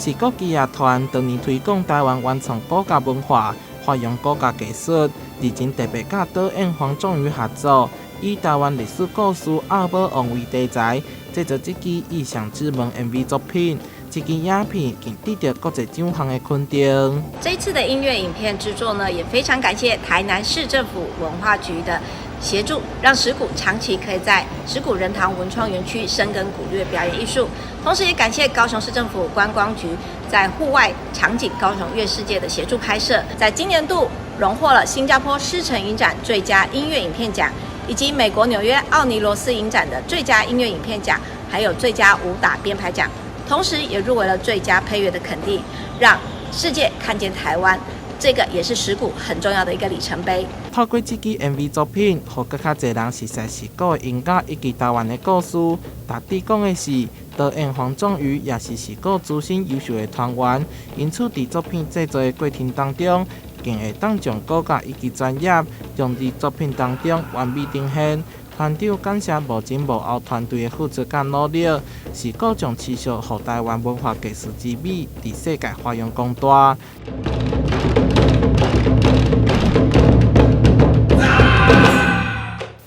是国技艺团当年推广台湾原创国家文化，发扬国家技术，至今特别甲导演黄仲瑜合作，以台湾历史故事阿宝王为题材，制作一支意象之门 MV 作品。这支影片更得到国际奖项的肯定。这一次的音乐影片制作呢，也非常感谢台南市政府文化局的协助，让石鼓长期可以在石鼓仁堂文创园区深耕鼓乐表演艺术。同时也感谢高雄市政府观光局在户外场景高雄乐世界的协助拍摄，在今年度荣获了新加坡狮城影展最佳音乐影片奖，以及美国纽约奥尼罗斯影展的最佳音乐影片奖，还有最佳武打编排奖。同时也入围了最佳配乐的肯定，让世界看见台湾，这个也是石鼓很重要的一个里程碑。透过这支 MV 作品，让更加多人熟悉石鼓的音乐以及台湾的故事。值得讲的是，导演黄仲瑜也是石鼓资深优秀的团员，因此在作品制作的过程当中，更会当将国家以及专业，将在作品当中完美呈现。团长感谢无前无后团队的付出甲努力，是各将持续让台湾文化艺术之美在世界发扬光大。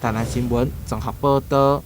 台南新闻综合报道。